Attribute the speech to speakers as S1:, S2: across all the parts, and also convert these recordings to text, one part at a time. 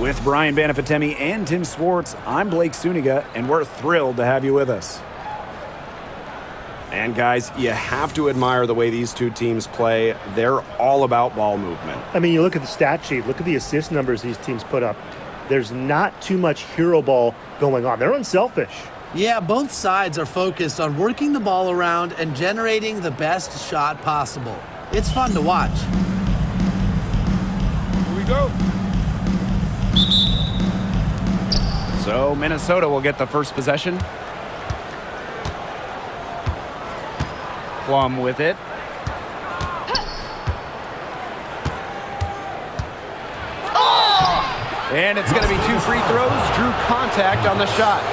S1: With Brian Banafitemi and Tim Swartz, I'm Blake Suniga, and we're thrilled to have you with us.
S2: And guys, you have to admire the way these two teams play. They're all about ball movement.
S3: I mean, you look at the stat sheet, look at the assist numbers these teams put up. There's not too much hero ball going on. They're unselfish.
S4: Yeah, both sides are focused on working the ball around and generating the best shot possible. It's fun to watch.
S1: Here we go. So Minnesota will get the first possession. Plum with it. And it's going to be 2 free throws. Drew contact on the shot.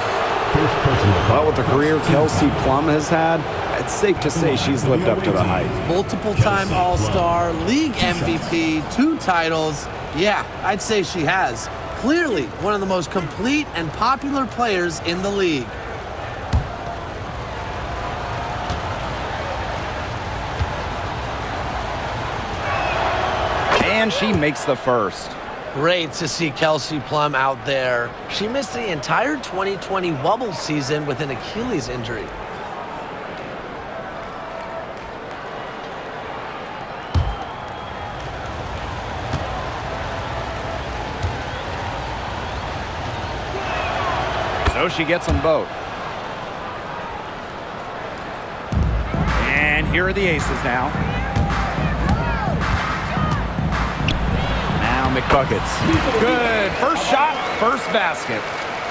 S2: Well, with the career Kelsey Plum has had, it's safe to say she's lived up to the hype.
S4: Multiple-time All-Star, league MVP, 2 titles. Yeah, I'd say she has. Clearly one of the most complete and popular players in the league.
S1: And she makes the first.
S4: Great to see Kelsey Plum out there. She missed the entire 2020 Wubble season with an Achilles injury.
S1: So she gets them both. And here are the aces now. Now McBuckets. Good. First shot, first basket.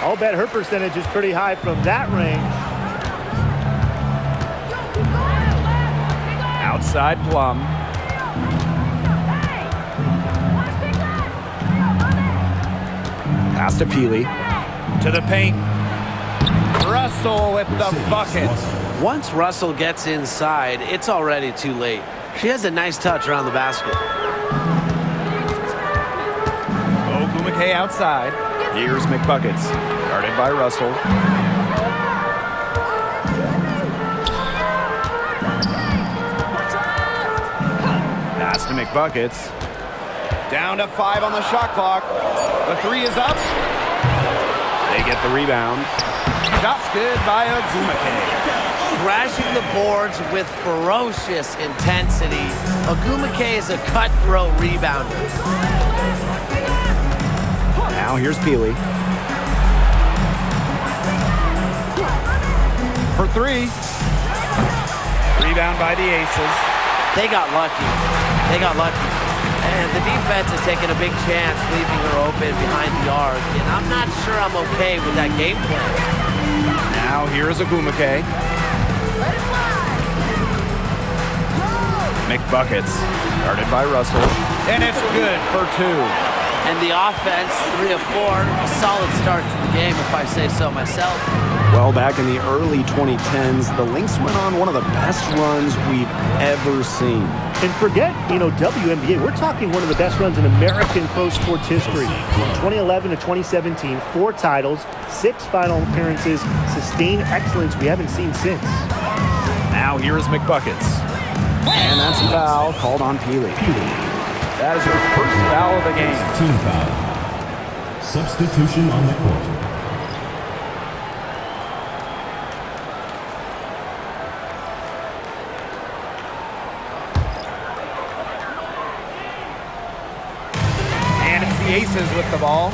S3: I'll bet her percentage is pretty high from that range.
S1: Outside Plum. Pass to Peely. To the paint. Russell with the bucket.
S4: Once Russell gets inside, it's already too late. She has a nice touch around the basket.
S1: Ogwumike outside. Here's McBuckets. Guarded by Russell. Pass to McBuckets. Down to 5 on the shot clock. The 3 is up. They get the rebound. Shot's good by Ogwumike.
S4: Crashing the boards with ferocious intensity. Ogwumike is a cutthroat rebounder.
S1: Now here's Peely. For 3. Rebound by the Aces.
S4: They got lucky. And the defense is taking a big chance, leaving her open behind the arc. And I'm not sure I'm okay with that game plan.
S1: Now here's Ogwumike. McBuckets, guarded by Russell. And it's good for 2.
S4: And the offense, 3 of 4, a solid start to the game, if I say so myself.
S2: Well, back in the early 2010s, the Lynx went on one of the best runs we've ever seen.
S3: And forget, WNBA, we're talking one of the best runs in American pro sports history. From 2011 to 2017, 4 titles, 6 final appearances, sustained excellence we haven't seen since.
S1: Now here is McBuckets.
S2: And that's a foul called on Peely.
S1: That is her first foul of the game.
S5: Team foul. Substitution on the court.
S1: And it's the Aces with the ball.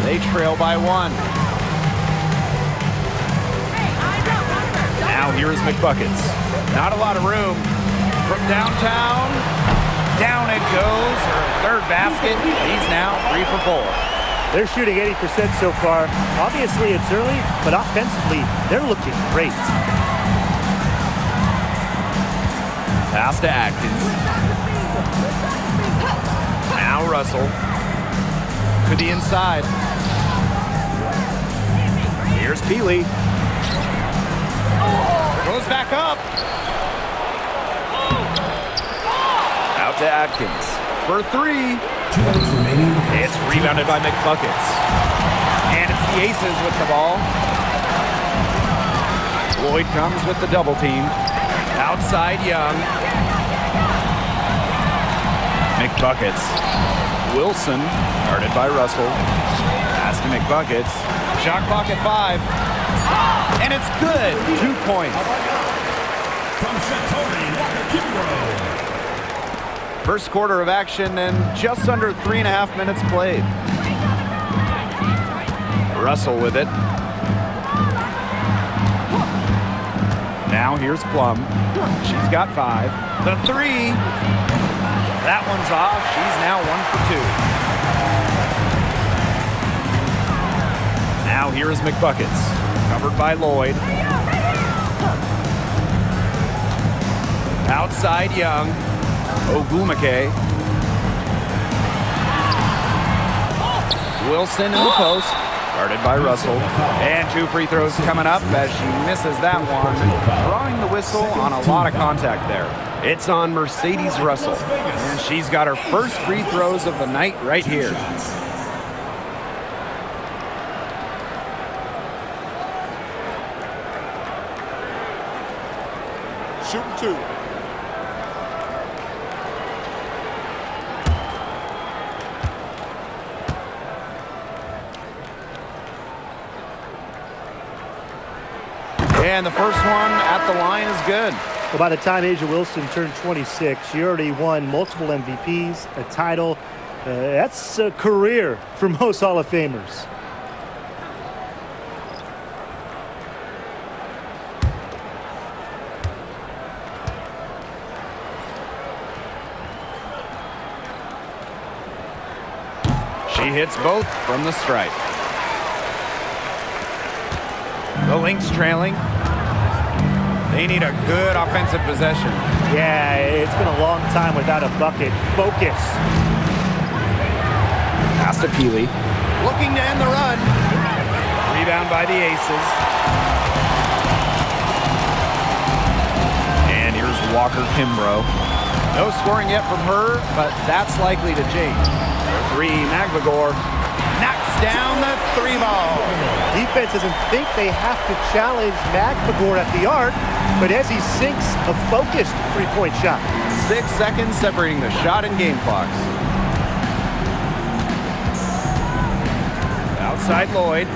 S1: They trail by 1. Now here is McBuckets. Not a lot of room. From downtown, down it goes. Her 3rd basket. He's now 3 for 4.
S3: They're shooting 80% so far. Obviously, it's early, but offensively, they're looking great.
S1: Pass to Atkins. Now Russell. To the inside. Here's Peely. Goes back up. Out to Atkins. For 3.
S5: 2 minutes remaining.
S1: It's rebounded by McBuckets. And it's the Aces with the ball. Lloyd comes with the double team. Outside Young. McBuckets Wilson, guarded by Russell. Pass to McBuckets. Shot clock at 5. And it's good. 2 points.
S5: From Shatori Wakakimbro.
S1: First quarter of action and just under 3.5 minutes played. Russell with it. Now here's Plum. She's got 5. The 3. That one's off. She's now 1 for 2. Now here is McBuckets. Covered by Lloyd. Outside Young. Ogwumike. Wilson in the post. Guarded by Russell. And 2 free throws coming up as she misses that one. Drawing the whistle on a lot of contact there. It's on Mercedes Russell. And she's got her first free throws of the night right here.
S2: Shooting 2.
S1: And the first one at the line is good.
S3: Well, by the time A'ja Wilson turned 26, she already won multiple MVPs, a title. That's a career for most Hall of Famers.
S1: She hits both from the stripe. The Lynx trailing. They need a good offensive possession.
S3: Yeah, it's been a long time without a bucket. Focus.
S1: Pass to Peely. Looking to end the run. Rebound by the Aces. And here's Walker Kimbrough. No scoring yet from her, but that's likely to change. 3, Magbagor knocks down the 3 ball.
S3: Defense doesn't think they have to challenge Magbagor at the arc, but as he sinks a focused three-point shot.
S1: 6 seconds separating the shot and game clocks. Outside Lloyd.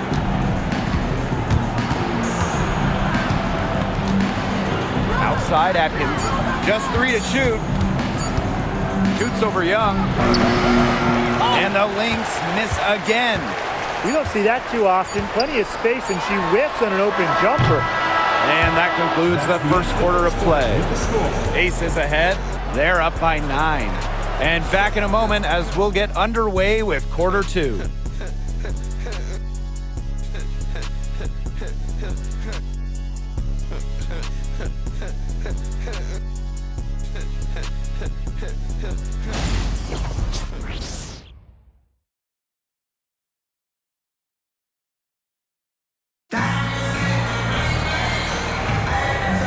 S1: Outside Atkins. Just 3 to shoot. Shoots over Young. And the Lynx miss again.
S3: We don't see that too often. Plenty of space, and she whiffs on an open jumper.
S1: And that concludes the first quarter of play. Aces ahead. They're up by 9. And back in a moment as we'll get underway with quarter 2.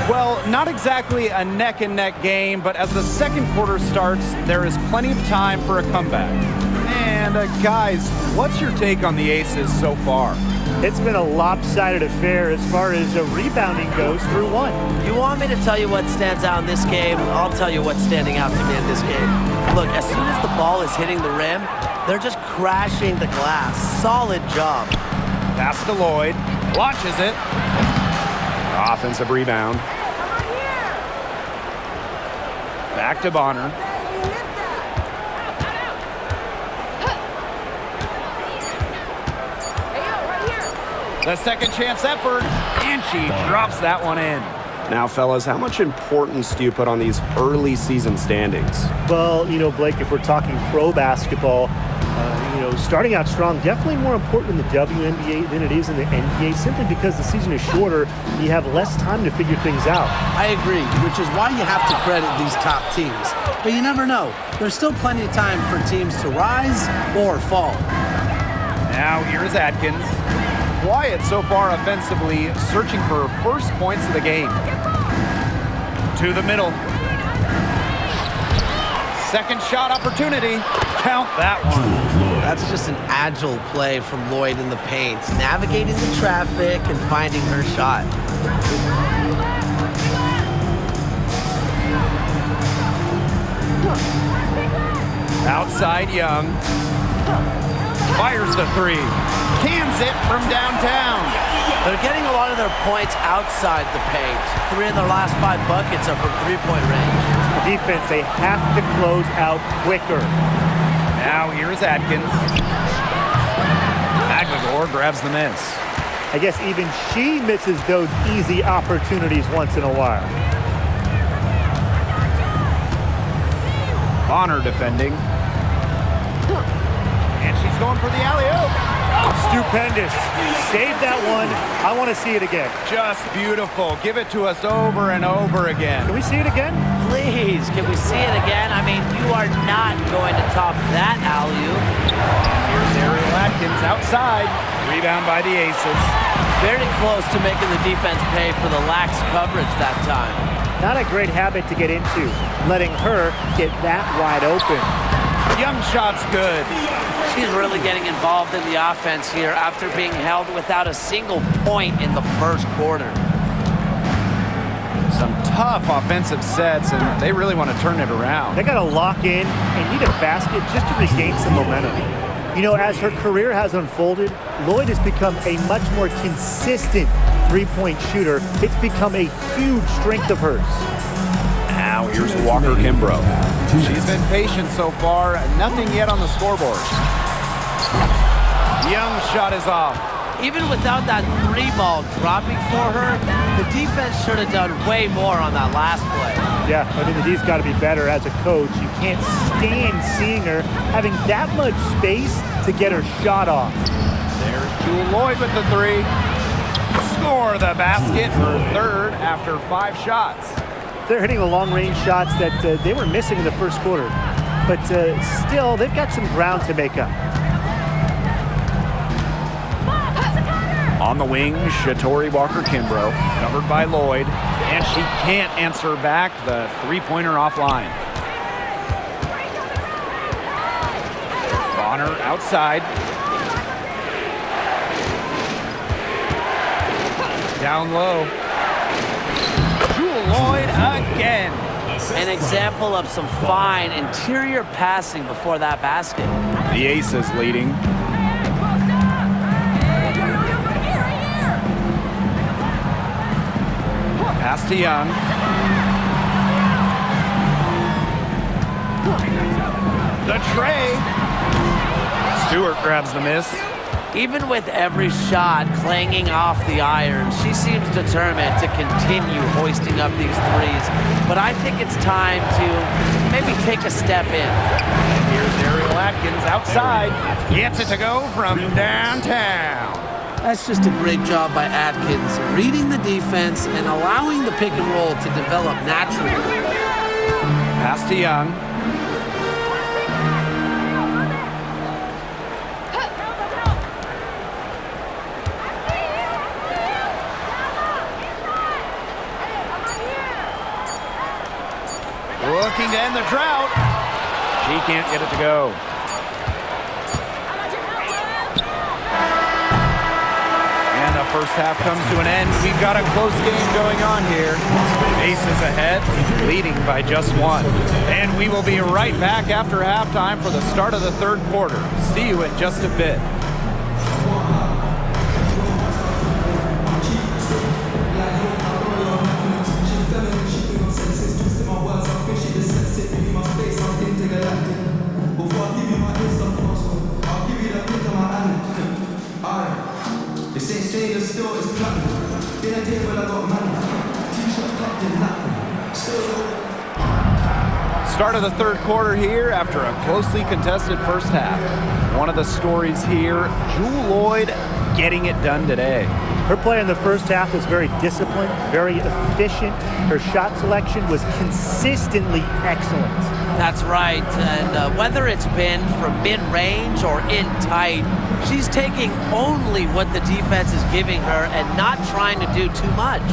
S1: Well, not exactly a neck-and-neck game, but as the second quarter starts, there is plenty of time for a comeback. And guys, what's your take on the Aces so far?
S3: It's been a lopsided affair as far as rebounding goes through 1.
S4: You want me to tell you what stands out in this game? I'll tell you what's standing out to me in this game. Look, as soon as the ball is hitting the rim, they're just crashing the glass. Solid job.
S1: Pass to Lloyd. Launches it. Offensive rebound. Back to Bonner. The second chance effort, and she drops that one in.
S2: Now, fellas, how much importance do you put on these early season standings?
S3: Well, you know, Blake, if we're talking pro basketball, starting out strong, definitely more important in the WNBA than it is in the NBA, simply because the season is shorter and you have less time to figure things out.
S4: I agree, which is why you have to credit these top teams. But you never know. There's still plenty of time for teams to rise or fall.
S1: Now here's Atkins. Quiet so far offensively, searching for her first points of the game. To the middle. Second shot opportunity. Count that one.
S4: That's just an agile play from Lloyd in the paint, navigating the traffic and finding her shot.
S1: Outside Young. Fires the three. Cans it from downtown.
S4: They're getting a lot of their points outside the paint. 3 of their last 5 buckets are from three-point range.
S3: The defense, they have to close out quicker.
S1: Now here's Atkins. Aguilar grabs the miss.
S3: I guess even she misses those easy opportunities once in a while.
S1: Bonner defending. And she's going for the alley-oop.
S3: Stupendous. Save that one. I want to see it again.
S1: Just beautiful. Give it to us over and over again.
S3: Can we see it again?
S6: Please, can we see it again? I mean, you are not going to top that alley-oop.
S1: Here's Ariel Atkins outside. Rebound by the Aces.
S4: Very close to making the defense pay for the lax coverage that time.
S3: Not a great habit to get into, letting her get that wide open.
S1: Young shot's good.
S6: She's really getting involved in the offense here after being held without a single point in the first quarter.
S1: Some tough offensive sets, and they really want to turn it around.
S3: They got to lock in and need a basket just to regain some momentum. You know, as her career has unfolded, Lloyd has become a much more consistent three-point shooter. It's become a huge strength of hers.
S1: Now here's Walker Kimbrough. She's been patient so far. Nothing yet on the scoreboard. Young shot is off.
S4: Even without that 3-ball dropping for her, the defense should have done way more on that last play.
S3: Yeah, I mean, the D's got to be better as a coach. You can't stand seeing her having that much space to get her shot off.
S1: There's Jewel Lloyd with the 3. Score the basket, her 3rd after 5 shots.
S3: They're hitting the long-range shots that they were missing in the first quarter. But still, they've got some ground to make up.
S1: On the wing, Shatori Walker Kimbrough, covered by Lloyd, and she can't answer back the 3-pointer offline. Bonner outside. Down low. Jewel Lloyd again.
S6: An example of some fine interior passing before that basket.
S1: The Aces leading. Pass to Young. The tray. Stewart grabs the miss.
S6: Even with every shot clanging off the iron, she seems determined to continue hoisting up these threes. But I think it's time to maybe take a step in.
S1: Here's Ariel Atkins outside. Gets it to go from downtown.
S4: That's just a great job by Atkins, reading the defense and allowing the pick and roll to develop naturally.
S1: Pass to Young. Looking to end the drought. She can't get it to go. And the first half comes to an end. We've got a close game going on here. Aces ahead, leading by just 1. And we will be right back after halftime for the start of the 3rd quarter. See you in just a bit. Start of the 3rd quarter here after a closely contested first half. One of the stories here, Jewel Lloyd getting it done today.
S3: Her play in the first half was very disciplined, very efficient. Her shot selection was consistently excellent.
S6: That's right, and whether it's been from mid-range or in tight, she's taking only what the defense is giving her and not trying to do too much.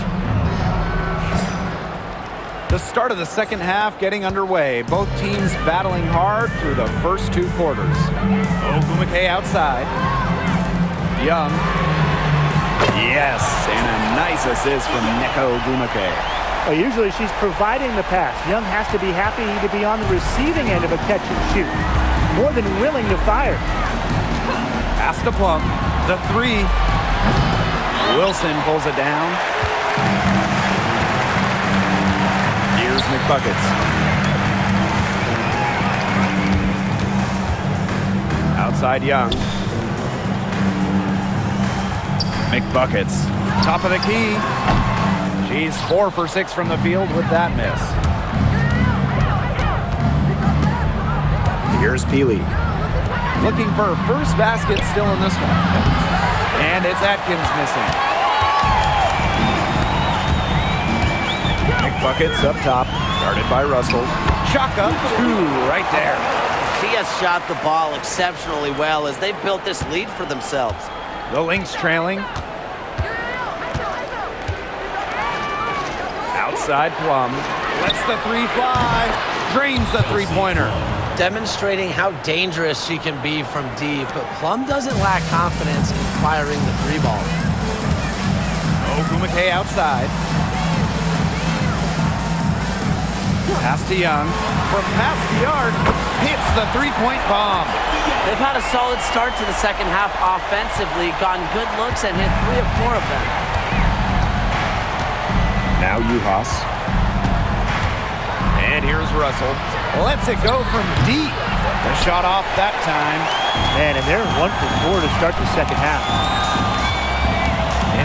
S1: The start of the second half getting underway. Both teams battling hard through the first 2 quarters. Ogwumike outside. Young. Yes, and a nice assist from Nneka Ogwumike.
S3: Well, usually she's providing the pass. Young has to be happy to be on the receiving end of a catch and shoot. more than willing to fire.
S1: Pass to Plum. The 3. Wilson pulls it down. Here's McBuckets. Outside Young. McBuckets. Top of the key. She's 4 for 6 from the field with that miss.
S2: Here's Peely.
S1: Looking for her first basket still in this one. And it's Atkins missing. McBuckets up top, guarded by Russell. Shaka, 2 right there.
S6: She has shot the ball exceptionally well as they've built this lead for themselves.
S1: The Lynx trailing. Outside Plum. Lets the 3 fly. Drains the three-pointer.
S6: Demonstrating how dangerous she can be from deep, but Plum doesn't lack confidence in firing the 3-ball.
S1: Ogwumike outside. Pass to Young. From past the arc, hits the 3-point bomb.
S6: They've had a solid start to the second half offensively, gotten good looks and hit 3 of 4 of them.
S2: Now Juhas.
S1: And here's Russell. Lets it go from deep. The shot off that time.
S3: Man, and they're 1 for 4 to start the second half.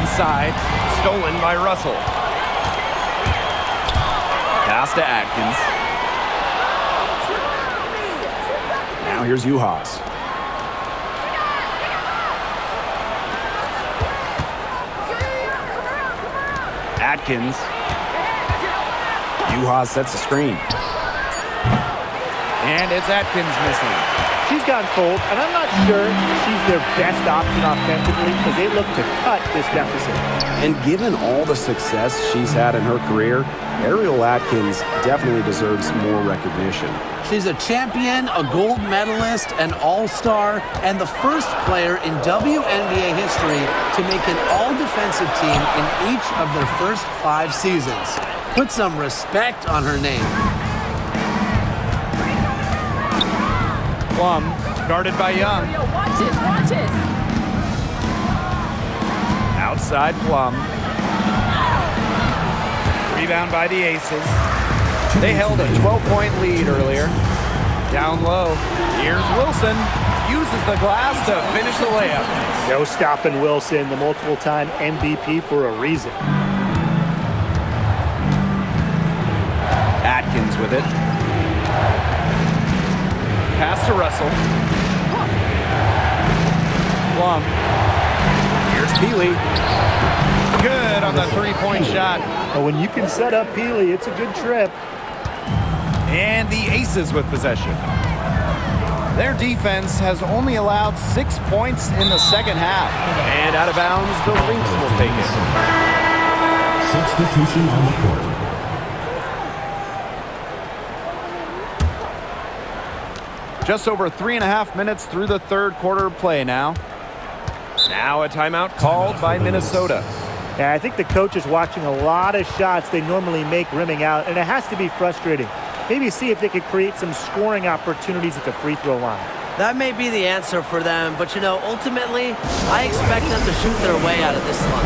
S1: Inside, stolen by Russell. Pass to Atkins.
S2: Now here's Juhas.
S1: Atkins.
S2: Juhas sets the screen.
S1: And it's Atkins missing.
S3: She's gotten cold, and I'm not sure she's their best option offensively because they look to cut this deficit.
S2: And given all the success she's had in her career, Ariel Atkins definitely deserves more recognition.
S4: She's a champion, a gold medalist, an all-star, and the first player in WNBA history to make an all-defensive team in each of their first 5 seasons. Put some respect on her name.
S1: Plum, guarded by Young.
S7: Watch it.
S1: Outside Plum. Rebound by the Aces. They held a 12-point lead earlier. Down low. Here's Wilson. Uses the glass to finish the layup.
S3: No stopping Wilson, the multiple-time MVP for a reason.
S1: Atkins with it. Pass to Russell. Plum. Here's Peely. Good on the 3-point shot.
S3: But when you can set up Peely, it's a good trip.
S1: And the Aces with possession. Their defense has only allowed 6 points in the second half. And out of bounds, the Lynx will take it.
S5: Substitution on the court.
S1: Just over 3.5 minutes through the third quarter play now. Now a timeout called by Minnesota.
S3: Yeah, I think the coach is watching a lot of shots they normally make rimming out, and it has to be frustrating. Maybe see if they could create some scoring opportunities at the free throw line.
S6: That may be the answer for them, but ultimately, I expect them to shoot their way out of this one.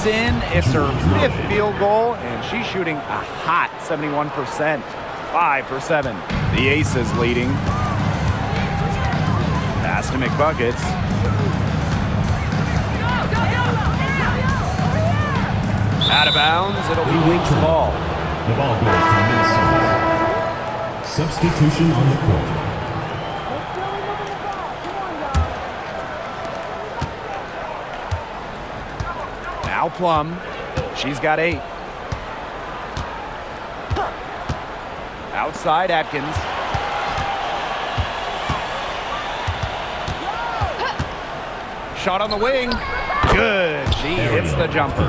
S1: In. It's her 5th field goal, and she's shooting a hot 71%. 5 for 7. The Aces leading. Pass to McBuckets. Out of bounds, it'll be Wings ball.
S5: The ball goes to Minnesota. Substitution on the court.
S1: Now Plum. She's got 8. Outside Atkins. Shot on the wing. Good. She hits the jumper.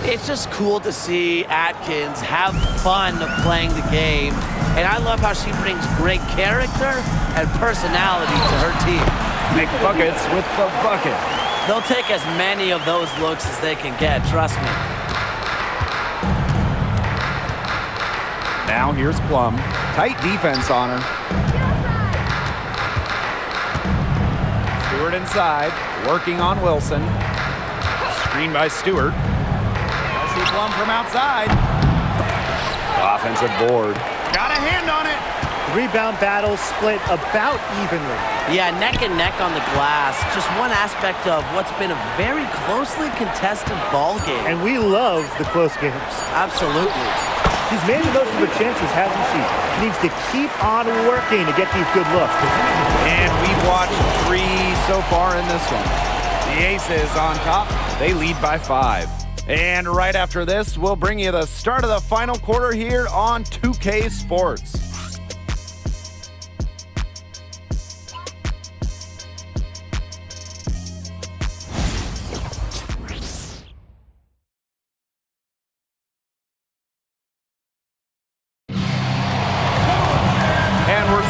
S6: It's just cool to see Atkins have fun playing the game. And I love how she brings great character and personality to her team.
S1: McBuckets with the bucket.
S6: They'll take as many of those looks as they can get, trust me.
S1: Now here's Plum. Tight defense on her. Stewart inside, working on Wilson. Screen by Stewart. Kelsey Plum from outside. Offensive board. Got a hand on it.
S3: Rebound battle split about evenly.
S6: Yeah, neck and neck on the glass. Just one aspect of what's been a very closely contested ball game.
S3: And we love the close games.
S6: Absolutely.
S3: She's made the most of her chances, hasn't she? She needs to keep on working to get these good looks.
S1: And we've watched 3 so far in this one. The Aces on top. They lead by 5. And right after this, we'll bring you the start of the final quarter here on 2K Sports.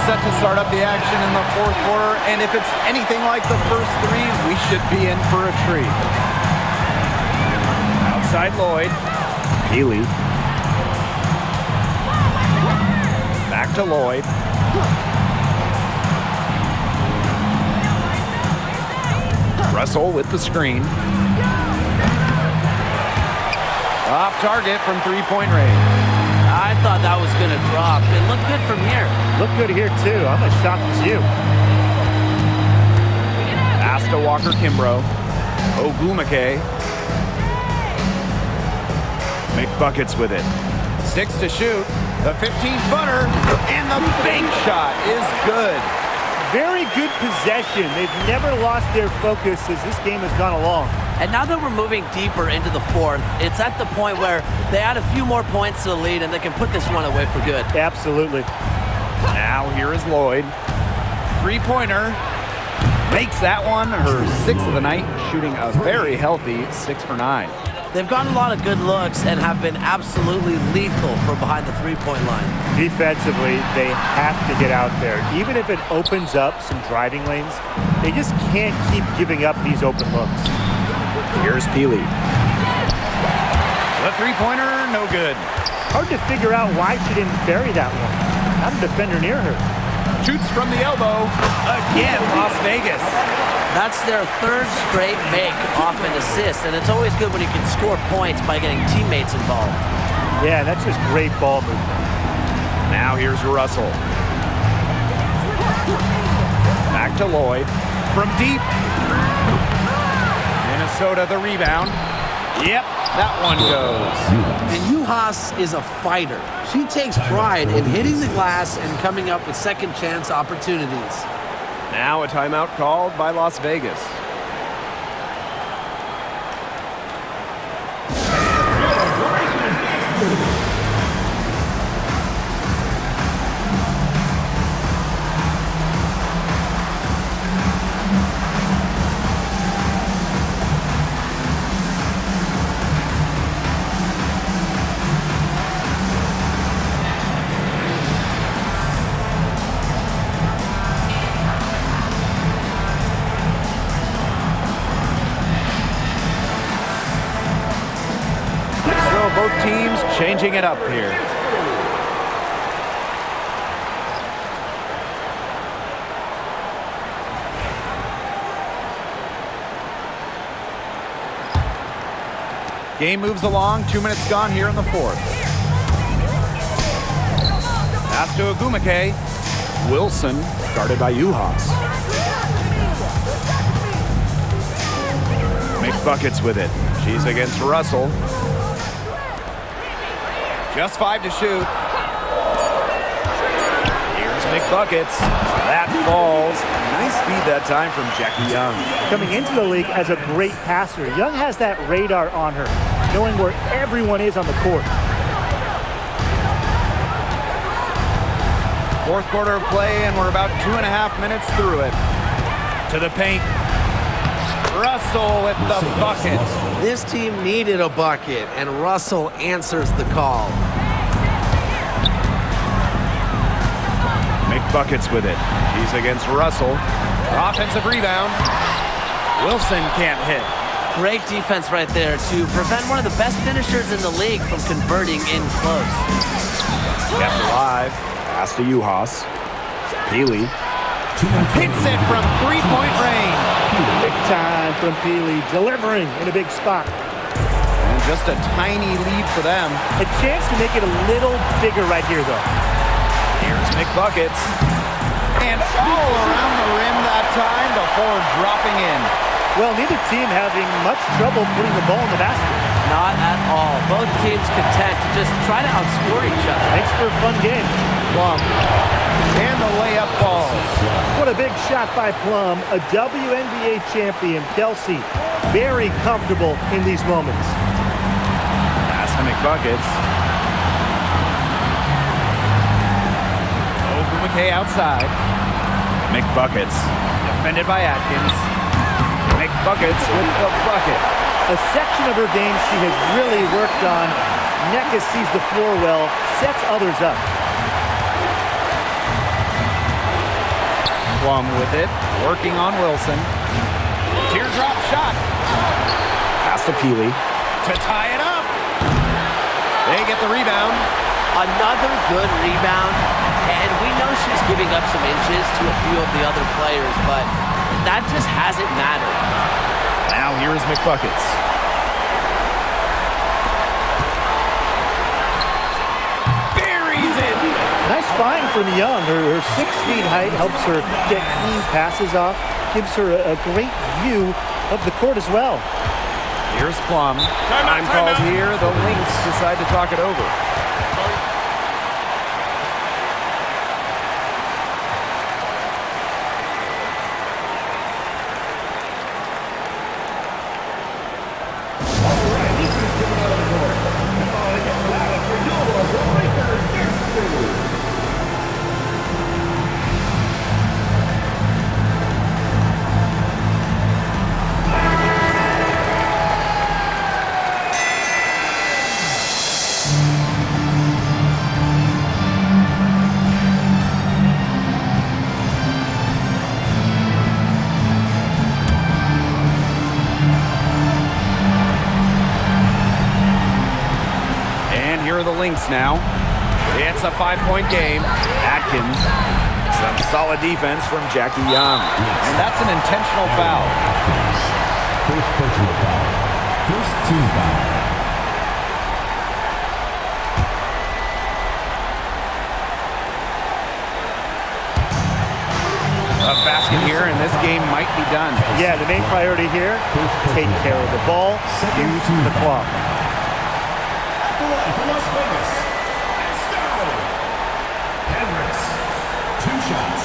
S1: Set to start up the action in the 4th quarter, and if it's anything like the first 3, we should be in for a treat. Outside Lloyd. Healy. Back to Lloyd. Russell with the screen. Off target from 3-point range.
S6: I thought that was going to drop. It looked good from here.
S3: Look good here, too. I'm as shocked as you.
S1: Pass to Walker Kimbrough. Ogwumike. McBuckets with it. 6 to shoot. The 15-footer. And the bank shot is good.
S3: Very good possession. They've never lost their focus as this game has gone along.
S6: And now that we're moving deeper into the 4th, it's at the point where they add a few more points to the lead and they can put this one away for good.
S3: Absolutely.
S1: Now here is Lloyd. 3-pointer. Makes that one her 6th of the night, shooting a very healthy 6 for 9.
S6: They've gotten a lot of good looks and have been absolutely lethal from behind the 3-point line. Defensively,
S3: they have to get out there. Even if it opens up some driving lanes, they just can't keep giving up these open looks.
S1: Here's Peely. The 3-pointer, no good.
S3: Hard to figure out why she didn't bury that one. Not a defender near her.
S1: Shoots from the elbow. Again, Las Vegas.
S6: That's their 3rd straight make off an assist, and it's always good when you can score points by getting teammates involved.
S3: Yeah, that's just great ball movement.
S1: Now here's Russell. Back to Lloyd. From deep. Minnesota the rebound. Yep, that one goes.
S4: And Juhas is a fighter. She takes pride in hitting the glass and coming up with second chance opportunities.
S1: Now a timeout called by Las Vegas. Both teams changing it up here. Game moves along. 2 minutes gone here in the 4th. Pass to Ogwumike. Wilson guarded by Juhas. McBuckets with it. She's against Russell. Just 5 to shoot. Here's McBuckets. That falls. Nice feed that time from Jackie Young.
S3: Coming into the league as a great passer, Young has that radar on her, knowing where everyone is on the court.
S1: Fourth quarter of play, and we're about 2.5 minutes through it. To the paint. Russell with the bucket.
S6: This team needed a bucket, and Russell answers the call.
S1: McBuckets with it. She's against Russell. Offensive rebound. Wilson can't hit.
S6: Great defense right there to prevent one of the best finishers in the league from converting in close.
S1: Kept alive.
S2: Pass to Juhas. Peely.
S1: Hits it from three-point range.
S3: Big time from Peely, delivering in a big spot.
S1: And just a tiny lead for them.
S3: A chance to make it a little bigger right here, though.
S1: Here's McBuckets. And all around the rim that time before dropping in.
S3: Well, neither team having much trouble putting the ball in the basket.
S6: Not at all. Both teams content to just try to outscore each other.
S3: Makes for a fun game.
S1: Plum. And the layup falls.
S3: What a big shot by Plum, a WNBA champion. Kelsey, very comfortable in these moments.
S1: Pass to McBuckets. McKay outside. McBuckets. Defended by Atkins. McBuckets with the bucket.
S3: A section of her game she has really worked on. Nekas sees the floor well, sets others up.
S1: Plum with it, working on Wilson. Teardrop shot.
S2: Pass to Peely.
S1: To tie it up. They get the rebound.
S6: Another good rebound, and we know she's giving up some inches to a few of the other players, but that just hasn't mattered.
S1: Now here is McBuckets. Buries it.
S3: Nice find from Young. Her 6 feet height helps her get clean passes off, gives her a great view of the court as well.
S1: Here's Plum. Time called here. The Lynx decide to talk it over. Lynx now. It's a 5-point game. Atkins. Some solid defense from Jackie Young. And that's an intentional foul.
S5: First personal foul. First team foul.
S1: A basket here, and this game might be done.
S3: Yeah, the main priority here, take care of the ball, use the clock.
S5: For Las Vegas, Estelle Edwards, 2 shots.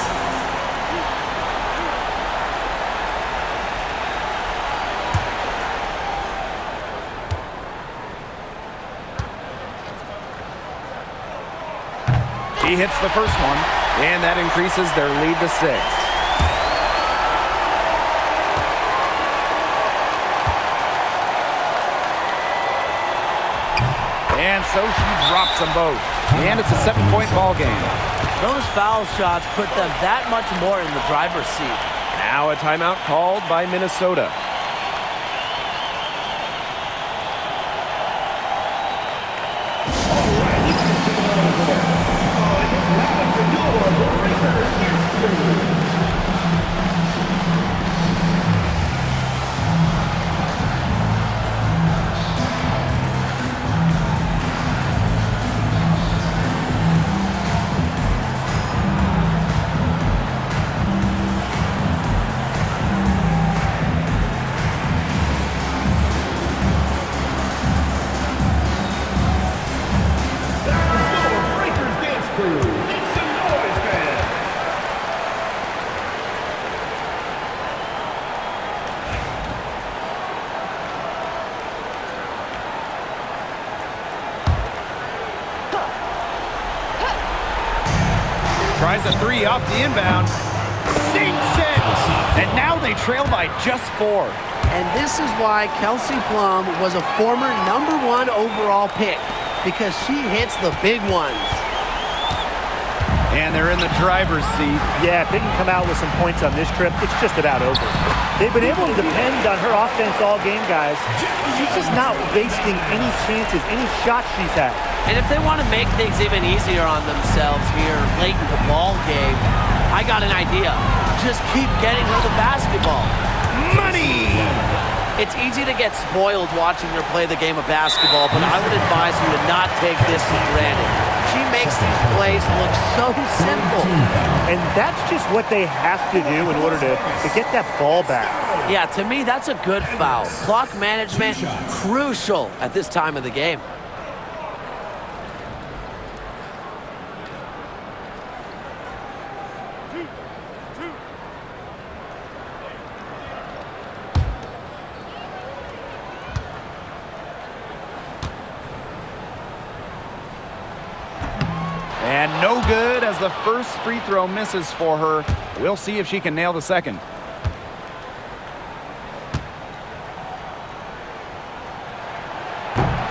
S1: He hits the first one, and that increases their lead to 6. And so she drops them both. And it's a 7-point ball game.
S6: Those foul shots put them that much more in the driver's seat.
S1: Now a timeout called by Minnesota. Tries a three off the inbound. Sinks it! And now they trail by just 4.
S4: And this is why Kelsey Plum was a former #1 overall pick, because she hits the big ones.
S1: And they're in the driver's seat.
S3: Yeah, if they can come out with some points on this trip, it's just about over. They've been able to depend on her offense all game, guys. She's just not wasting any chances, any shots she's had.
S6: And if they want to make things even easier on themselves here late in the ball game, I got an idea. Just keep getting her the basketball.
S1: Money!
S6: It's easy to get spoiled watching her play the game of basketball, but I would advise you to not take this for granted. She makes these plays look so simple.
S3: And that's just what they have to do in order to get that ball back.
S6: Yeah, to me, that's a good foul. Clock management, crucial at this time of the game.
S1: And no good as the first free throw misses for her. We'll see if she can nail the second.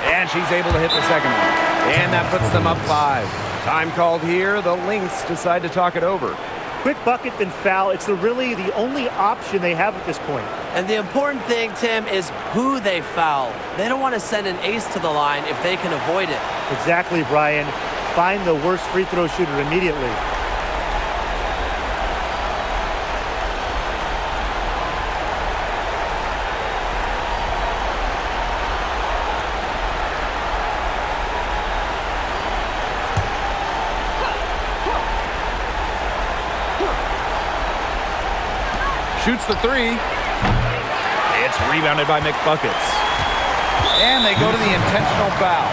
S1: And she's able to hit the second one. And that puts them up 5. Time called here. The Lynx decide to talk it over.
S3: Quick bucket, then foul. It's really the only option they have at this point.
S6: And the important thing, Tim, is who they foul. They don't want to send an ace to the line if they can avoid it.
S3: Exactly, Brian. Find the worst free throw shooter immediately.
S1: Shoots the 3. It's rebounded by McBuckets. And they go to the intentional foul.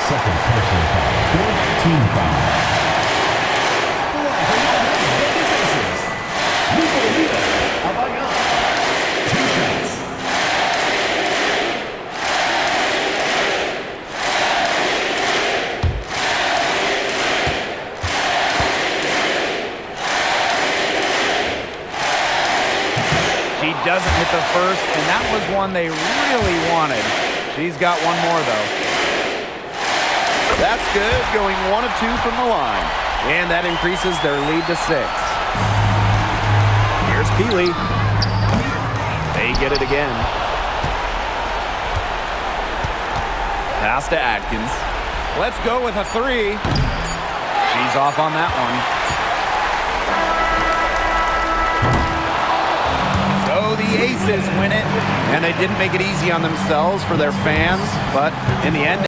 S5: Second personal foul. 4th team foul.
S1: She doesn't hit the first, and that was one they really wanted. She's got one more, though. That's good, going 1 of 2 from the line. And that increases their lead to 6. Here's Peely. They get it again. Pass to Atkins. Let's go with a 3. She's off on that one. So the Aces win it, and they didn't make it easy on themselves for their fans, but in the end,